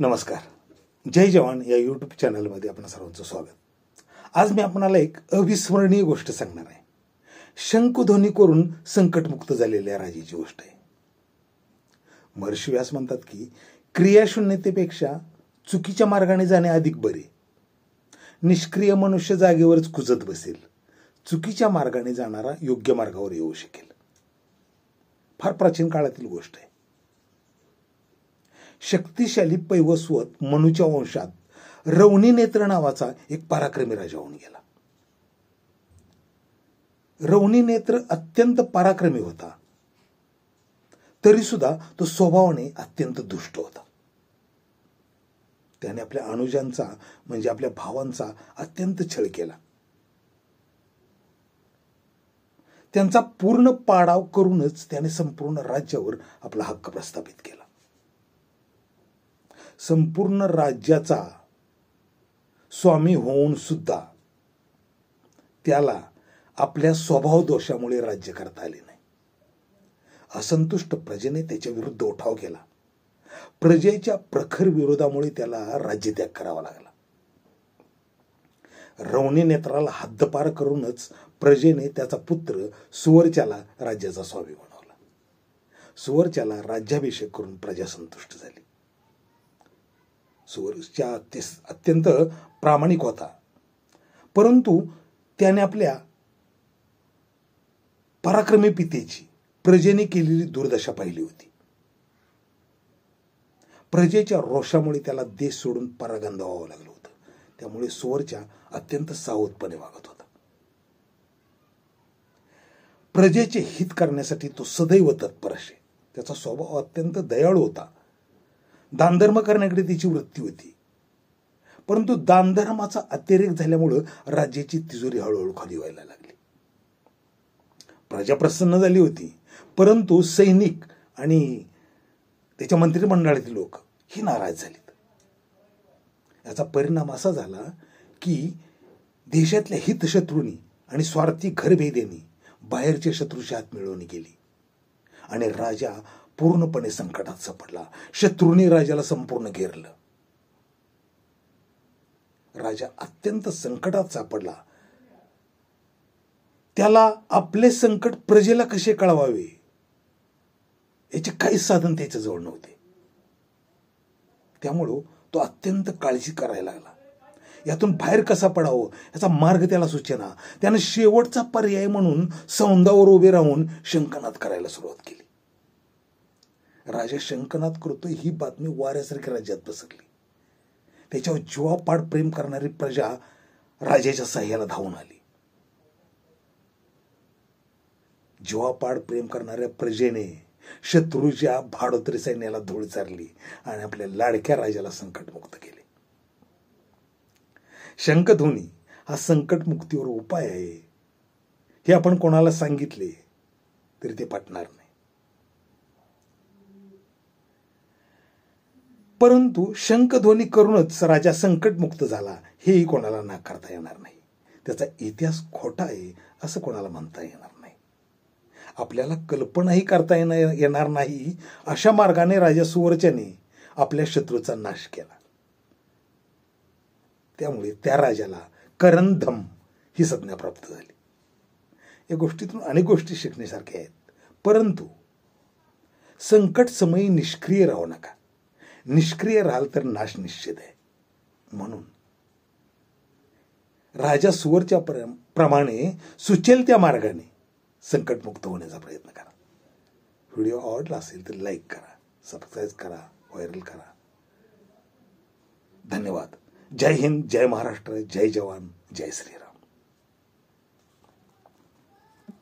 नमस्कार. जय जवान या यूट्यूब चॅनलमध्ये आपण सर्वांचं स्वागत. आज मी आपणाला एक अविस्मरणीय गोष्ट सांगणार आहे. शंखध्वनी करून संकटमुक्त झालेल्या राजाची गोष्ट आहे. महर्षी व्यास म्हणतात की क्रियाशून्यतेपेक्षा चुकीच्या मार्गाने जाणे अधिक बरे. निष्क्रिय मनुष्य जागेवरच कुजत बसेल, चुकीच्या मार्गाने जाणारा योग्य मार्गावर येऊ शकेल. फार प्राचीन काळातील गोष्ट आहे. शक्तिशाली पैवस्वत मनूच्या वंशात रवणी नेत्र नावाचा एक पराक्रमी राजा होऊन गेला. रवणी नेत्र अत्यंत पराक्रमी होता, तरी सुद्धा तो स्वभावाने अत्यंत दुष्ट होता. त्याने आपल्या अनुजांचा म्हणजे आपल्या भावांचा अत्यंत छळ केला. त्यांचा पूर्ण पाडाव करूनच त्याने संपूर्ण राज्यावर आपला हक्क प्रस्थापित केला. संपूर्ण राज्याचा स्वामी होऊन सुद्धा त्याला आपल्या स्वभाव दोषामुळे राज्य करता आले नाही. असंतुष्ट प्रजेने त्याच्या विरुद्ध उठाव केला. प्रजेच्या प्रखर विरोधामुळे त्याला राज्यत्याग करावा लागला. रवणी नेत्राला हद्दपार करूनच प्रजेने त्याचा पुत्र सुवर्च्याला राज्याचा स्वामी बनवला. सुवर्च्याला राज्याभिषेक करून प्रजा संतुष्ट झाली. सुवर्च्या अत्यंत प्रामाणिक होता, परंतु त्याने आपल्या पराक्रमी पितेची प्रजेने केलेली दुर्दशा पाहिली होती. प्रजेच्या रोषामुळे त्याला देश सोडून परागंद व्हावं लागलं होतं. त्यामुळे सुवर्च्या अत्यंत सावधपणे वागत होता. प्रजेचे हित करण्यासाठी तो सदैव तत्पर असे. त्याचा स्वभाव अत्यंत दयाळू होता. दानधर्म करण्याकडे त्याची वृत्ती होती, परंतु दानधर्माचा अतिरेक झाल्यामुळं राज्याची तिजोरी हळूहळू खाली व्हायला लागली. प्रजा प्रसन्न झाली होती, परंतु सैनिक आणि त्याच्या मंत्रिमंडळातील लोक ही नाराज झालीत. याचा परिणाम असा झाला की देशातल्या हितशत्रूंनी आणि स्वार्थी घरभेदेनी बाहेरच्या शत्रूची हात मिळवणी केली आणि राजा पूर्णपणे संकटात सापडला. शत्रूंनी राजाला संपूर्ण घेरलं. राजा अत्यंत संकटात सापडला. त्याला आपले संकट प्रजेला कसे कळवावे याचे काहीच साधन त्याच्याजवळ नव्हते. त्यामुळं तो अत्यंत काळजी करायला लागला. यातून बाहेर कसा पडावं याचा मार्ग त्याला सुचेना. त्यानं शेवटचा पर्याय म्हणून सौंदावर उभे राहून शंखनाद करायला सुरुवात केली. राजा शंखनाद करतोय ही बातमी वाऱ्यासारखी राज्यात पसरली. त्याच्यावर जीवापाड प्रेम करणारी प्रजा राजाच्या सहाय्याला धावून आली. जीवापाड प्रेम करणाऱ्या प्रजेने शत्रूच्या भाडोत्री सैन्याला धूळ चारली आणि आपल्या लाडक्या राजाला संकटमुक्त केले. शंखध्वनी हा संकटमुक्तीवर उपाय आहे हे आपण कोणाला सांगितले तरी ते पटणार नाही. परंतु शंखध्वनी करूनच राजा संकटमुक्त झाला हेही कोणाला नाकारता येणार नाही. त्याचा इतिहास खोटा आहे असं कोणाला म्हणता येणार नाही. आपल्याला कल्पनाही करता येणार नाही अशा मार्गाने राजा सुवर्च्याने आपल्या शत्रूचा नाश केला. त्यामुळे त्या राजाला करंदम ही संज्ञा प्राप्त झाली. या गोष्टीतून अनेक गोष्टी शिकण्यासारख्या आहेत, परंतु संकट समयी निष्क्रिय राहू नका. निष्क्रिय राहाल तर नाश निश्चित आहे. म्हणून राजा सुवर्च्या प्रमाणे सुचेल त्या मार्गाने संकटमुक्त होण्याचा प्रयत्न करा. व्हिडिओ आवडला असेल तर लाईक करा, सबस्क्राईब करा, व्हायरल करा. धन्यवाद. जय हिंद, जय महाराष्ट्र, जय जवान, जय श्रीराम.